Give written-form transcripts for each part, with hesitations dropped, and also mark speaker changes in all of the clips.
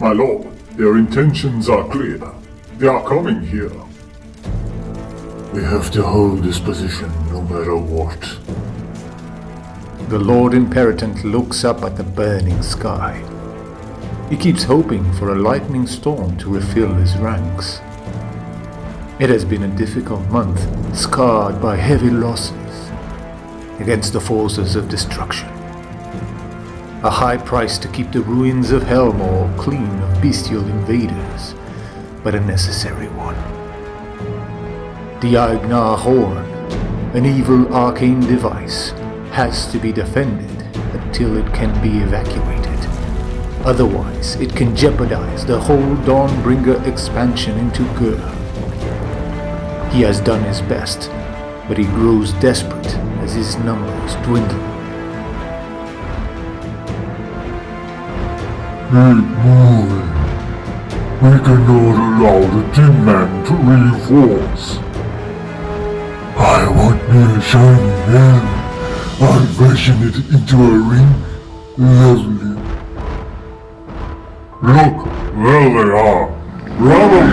Speaker 1: My lord, their intentions are clear. They are coming here.
Speaker 2: We have to hold this position no matter what.
Speaker 3: The Lord-Imperatant looks up at the burning sky. He keeps hoping for a lightning storm to refill his ranks. It has been a difficult month, scarred by heavy losses against the forces of destruction. A high price to keep the ruins of Helmore clean of bestial invaders, but a necessary one. The Aegnar Horn, an evil arcane device, has to be defended until it can be evacuated. Otherwise, it can jeopardize the whole Dawnbringer expansion into Gur. He has done his best, but he grows desperate as his numbers dwindle.
Speaker 2: Keep moving. We cannot allow the Tin Man to reinforce. I want me a shiny hand. I'll fashion it into a ring. Lovely.
Speaker 1: Look, there they are. Run!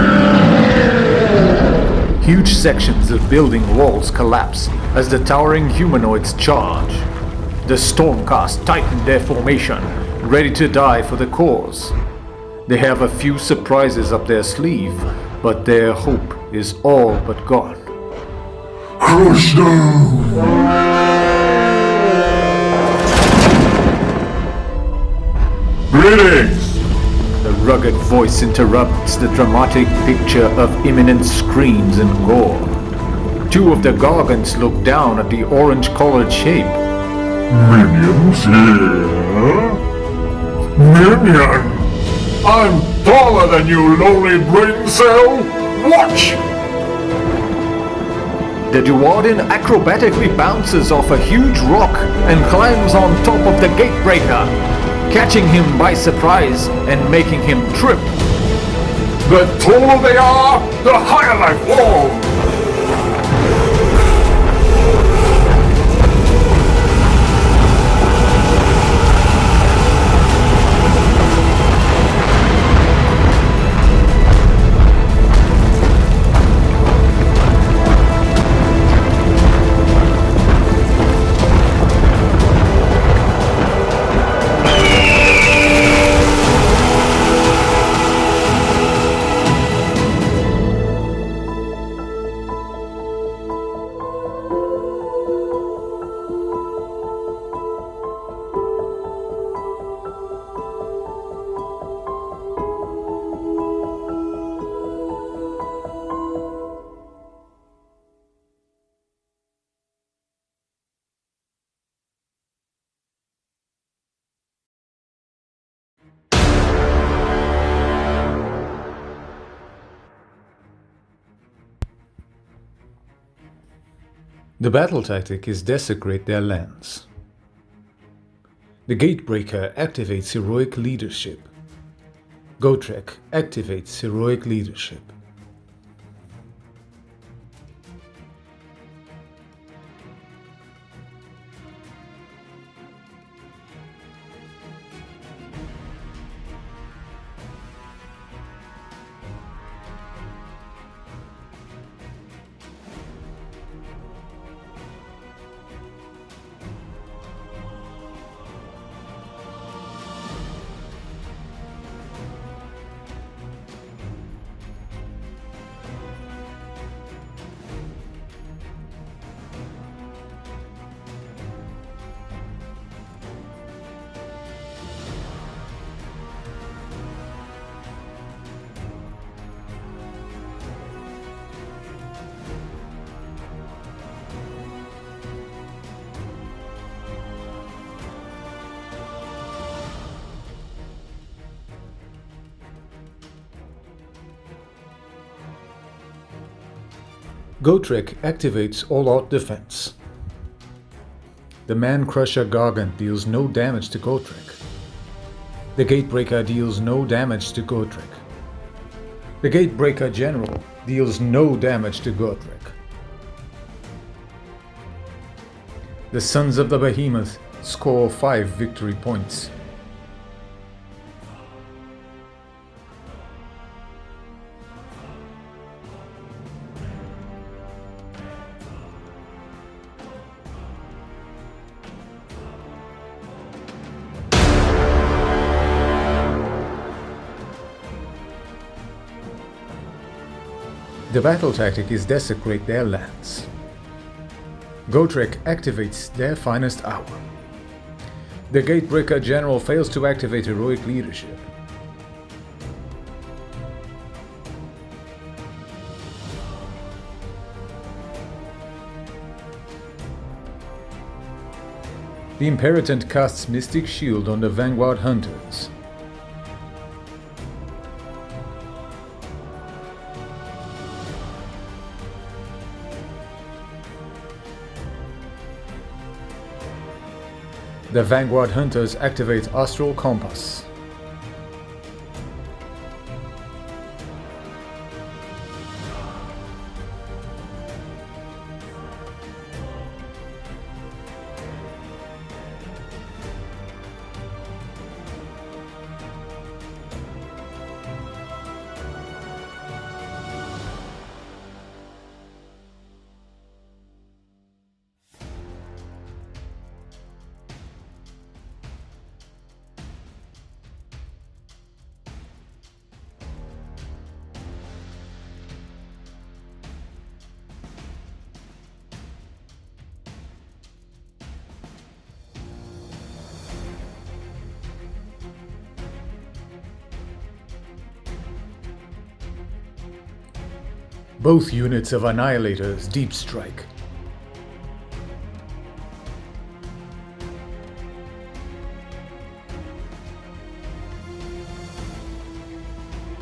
Speaker 3: Huge sections of building walls collapse as the towering humanoids charge. The Stormcast tighten their formation, ready to die for the cause. They have a few surprises up their sleeve, but their hope is all but gone.
Speaker 2: Crush them!
Speaker 1: Greetings!
Speaker 3: The rugged voice interrupts the dramatic picture of imminent screams and gore. Two of the Gargants look down at the orange-colored shape.
Speaker 1: Minions here? Minion! I'm taller than you, lonely brain cell! Watch!
Speaker 3: The Duardin acrobatically bounces off a huge rock and climbs on top of the Gatebreaker, catching him by surprise and making him trip.
Speaker 1: The taller they are, the higher they fall!
Speaker 3: The battle tactic is desecrate their lands. The Gatebreaker activates heroic leadership. Gotrek activates heroic leadership. Gotrek activates all-out defense. The Man-Crusher Gargant deals no damage to Gotrek. The Gatebreaker deals no damage to Gotrek. The Gatebreaker General deals no damage to Gotrek. The Sons of the Behemoth score 5 victory points. The battle tactic is desecrate their lands. Gotrek activates their finest hour. The Gatebreaker General fails to activate heroic leadership. The Imperatant casts Mystic Shield on the Vanguard-Hunters. The Vanguard-Hunters activate Astral Compass. Both units of Annihilators deep strike.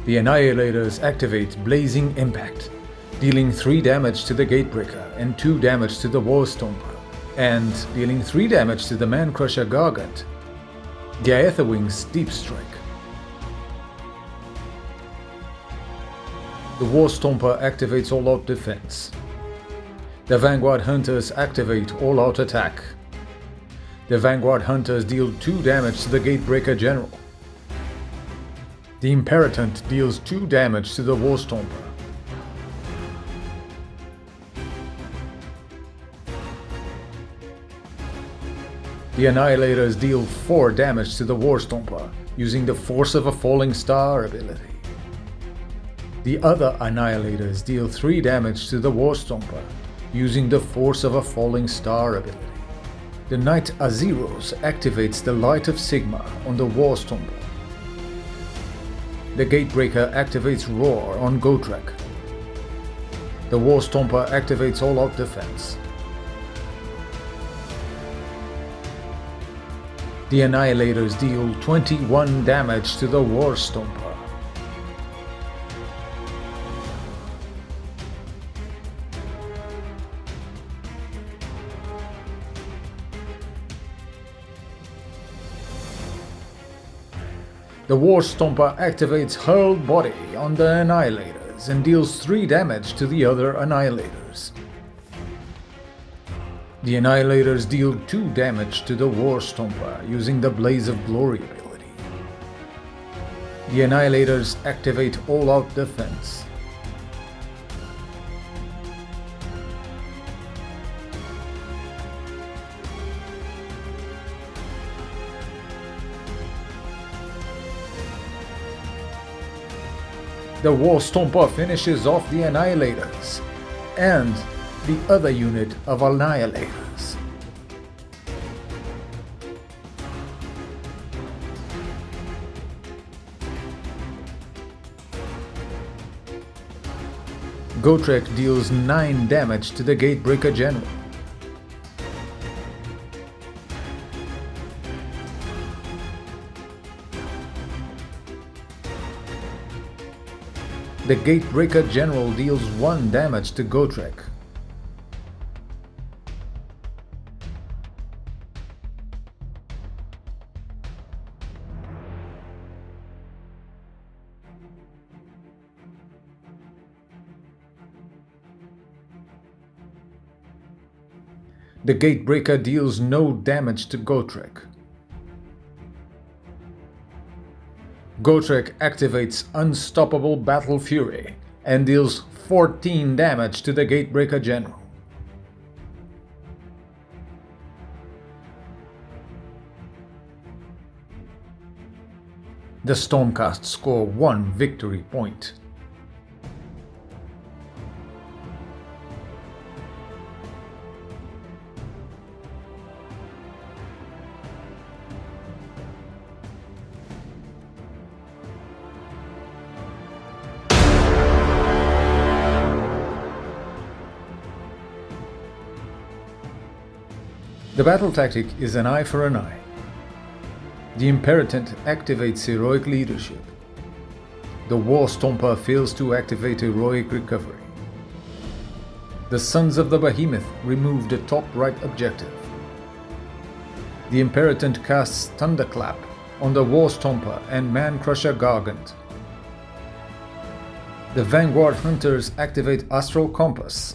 Speaker 3: The Annihilators activate Blazing Impact, dealing 3 damage to the Gatebreaker and 2 damage to the Warstomper, and dealing 3 damage to the Man-Crusher Gargant. The Aetherwings deep strike. The Warstomper activates All-Out Defense. The Vanguard-Hunters activate All-Out Attack. The Vanguard-Hunters deal 2 damage to the Gatebreaker General. The Imperatant deals 2 damage to the Warstomper. The Annihilators deal 4 damage to the Warstomper using the Force of a Falling Star ability. The other Annihilators deal 3 damage to the Warstomper using the Force of a Falling Star ability. The Knight-Azyros activates the Light of Sigmar on the Warstomper. The Gatebreaker activates Roar on Gotrek. The Warstomper activates All-Out Defense. The Annihilators deal 21 damage to the Warstomper. The Warstomper activates Hurled Body on the Annihilators and deals 3 damage to the other Annihilators. The Annihilators deal 2 damage to the Warstomper using the Blaze of Glory ability. The Annihilators activate All-Out Defense. The Warstomper finishes off the Annihilators and the other unit of Annihilators. Gotrek deals 9 damage to the Gatebreaker General. The Gatebreaker General deals 1 damage to Gotrek. The Gatebreaker deals no damage to Gotrek. Gotrek activates Unstoppable Battle Fury and deals 14 damage to the Gatebreaker General. The Stormcast score 1 victory point. The battle tactic is an eye for an eye. The Imperatant activates heroic leadership. The War Stomper fails to activate heroic recovery. The Sons of the Behemoth remove the top right objective. The Imperatant casts Thunderclap on the War Stomper and Man-Crusher Gargant. The Vanguard-Hunters activate Astral Compass.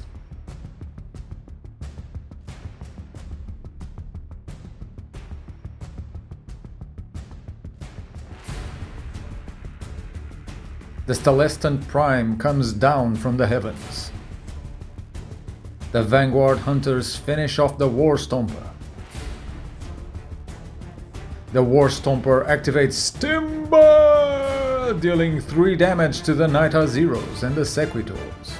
Speaker 3: The Celestant-Prime comes down from the heavens. The Vanguard-Hunters finish off the War Stomper. The War Stomper activates Timber, dealing 3 damage to the Knight-Azyros and the Sequitors.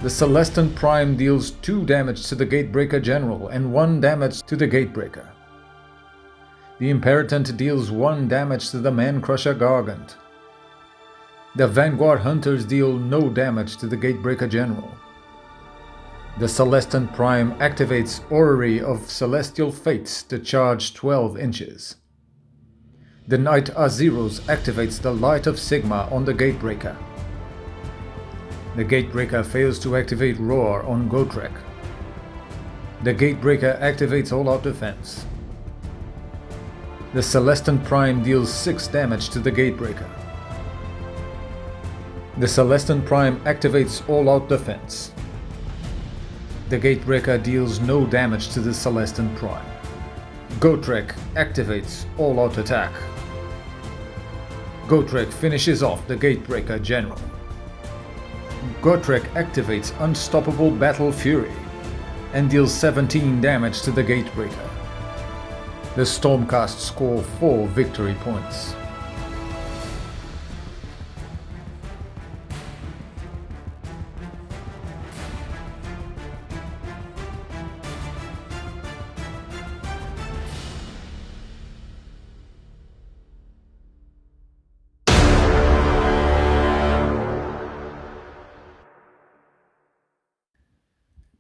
Speaker 3: The Celestant-Prime deals 2 damage to the Gatebreaker General and 1 damage to the Gatebreaker. The Imperatant deals 1 damage to the Man-Crusher Gargant. The Vanguard-Hunters deal no damage to the Gatebreaker General. The Celestant-Prime activates Orrery of Celestial Fates to charge 12 inches. The Knight-Azyros activates the Light of Sigmar on the Gatebreaker. The Gatebreaker fails to activate Roar on Gotrek. The Gatebreaker activates All-Out Defense. The Celestant-Prime deals 6 damage to the Gatebreaker. The Celestant-Prime activates All-Out Defense. The Gatebreaker deals no damage to the Celestant-Prime. Gotrek activates All-Out Attack. Gotrek finishes off the Gatebreaker General. Gotrek activates Unstoppable Battle Fury and deals 17 damage to the Gatebreaker. The Stormcast score 4 victory points.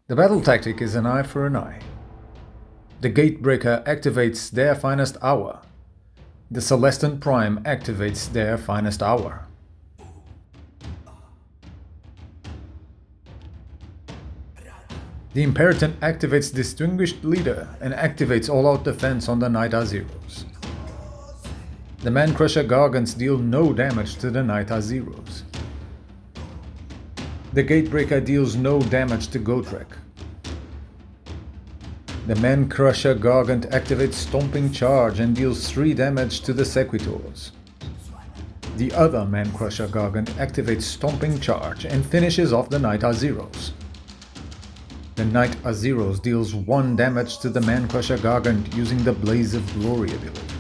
Speaker 3: The battle tactic is an eye for an eye. The Gatebreaker activates their finest hour. The Celestant-Prime activates their finest hour. The Imperatant activates Distinguished Leader and activates All-Out Defense on the Knight-Azyros. The Man-Crusher Gargants deal no damage to the Knight-Azyros. The Gatebreaker deals no damage to Gotrek. The Man-Crusher Gargant activates Stomping Charge and deals 3 damage to the Sequitors. The other Man-Crusher Gargant activates Stomping Charge and finishes off the Knight-Azyros. The Knight-Azyros deals 1 damage to the Man-Crusher Gargant using the Blaze of Glory ability.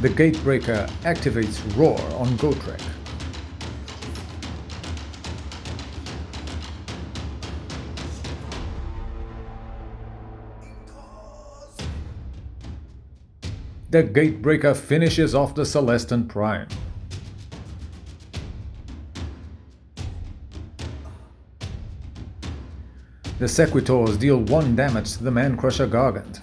Speaker 3: The Gatebreaker activates Roar on Gotrek. The Gatebreaker finishes off the Celestant-Prime. The Sequitors deal 1 damage to the Man-Crusher Gargant.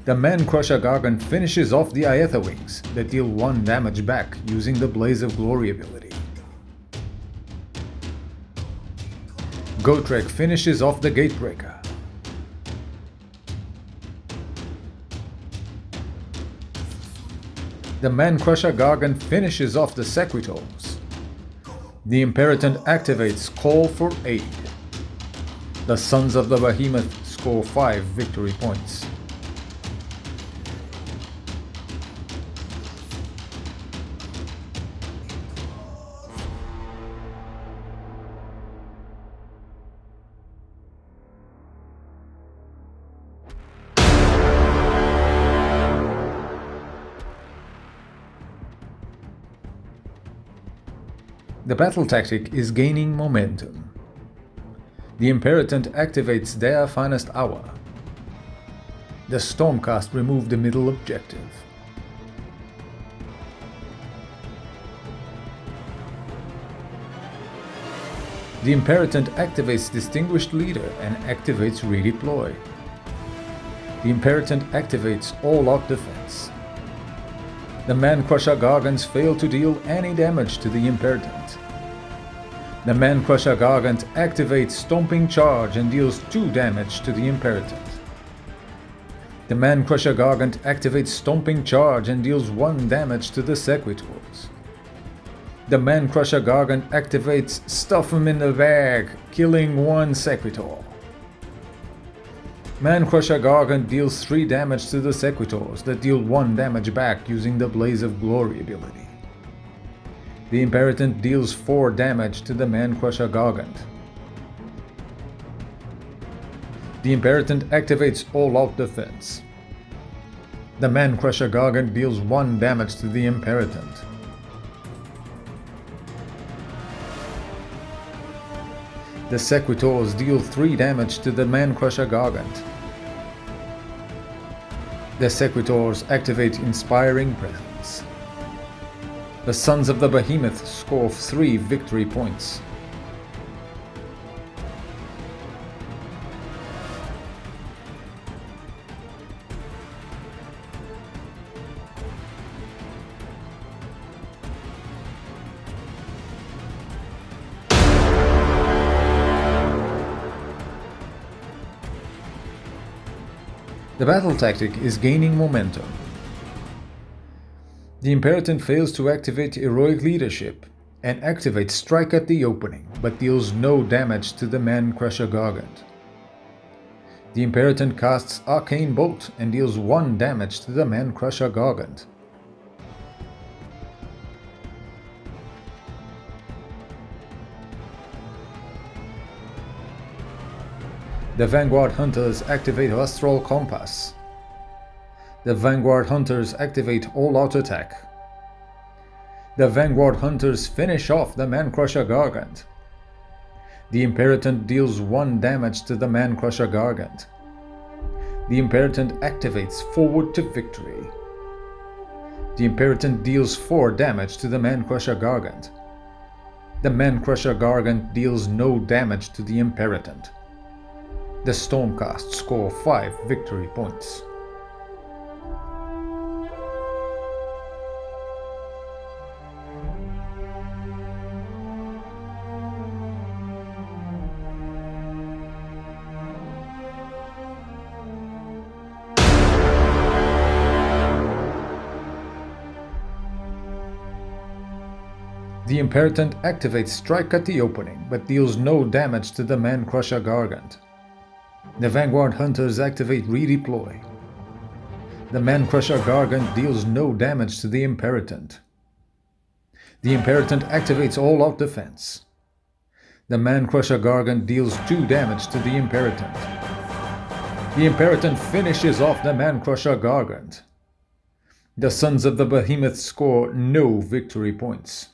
Speaker 3: The Man-Crusher Gargant finishes off the Aetherwings that deal 1 damage back using the Blaze of Glory ability. Gotrek finishes off the Gatebreaker. The Man-Crusher Gargant finishes off the Sequitors. The Imperatant activates Call for Aid. The Sons of the Behemoth score 5 victory points. The battle tactic is gaining momentum. The Imperatant activates their finest hour. The Stormcast remove the middle objective. The Imperatant activates Distinguished Leader and activates Redeploy. The Imperatant activates all-out defense. The Man-Crusher Gargants fail to deal any damage to the Imperatant. The Man-Crusher Gargant activates Stomping Charge and deals 2 damage to the Imperatant. The Man-Crusher Gargant activates Stomping Charge and deals 1 damage to the Sequitors. The Man-Crusher Gargant activates Stuff 'em in the Bag, killing 1 Sequitor. Man-Crusher Gargant deals 3 damage to the Sequitors that deal 1 damage back using the Blaze of Glory ability. The Imperatant deals 4 damage to the Man-Crusher Gargant. The Imperatant activates all-out defense. The Man-Crusher Gargant deals 1 damage to the Imperatant. The Sequitors deal 3 damage to the Man-Crusher Gargant. The Sequitors activate Inspiring Presence. The Sons of the Behemoth score 3 victory points. The battle tactic is gaining momentum. The Imperatant fails to activate Heroic Leadership and activates Strike at the Opening, but deals no damage to the Man-Crusher Gargant. The Imperatant casts Arcane Bolt and deals 1 damage to the Man-Crusher Gargant. The Vanguard-Hunters activate Astral Compass. The Vanguard-Hunters activate All-Out Attack. The Vanguard-Hunters finish off the Man-Crusher Gargant. The Imperatant deals 1 damage to the Man-Crusher Gargant. The Imperatant activates Forward to Victory. The Imperatant deals 4 damage to the Man-Crusher Gargant. The Man-Crusher Gargant deals no damage to the Imperatant. The Stormcast score 5 victory points. The Imperatant activates Strike at the Opening, but deals no damage to the Man-Crusher Gargant. The Vanguard-Hunters activate Redeploy. The Man-Crusher Gargant deals no damage to the Imperatant. The Imperatant activates All-Out Defense. The Man-Crusher Gargant deals 2 damage to the Imperatant. The Imperatant finishes off the Man-Crusher Gargant. The Sons of the Behemoth score no victory points.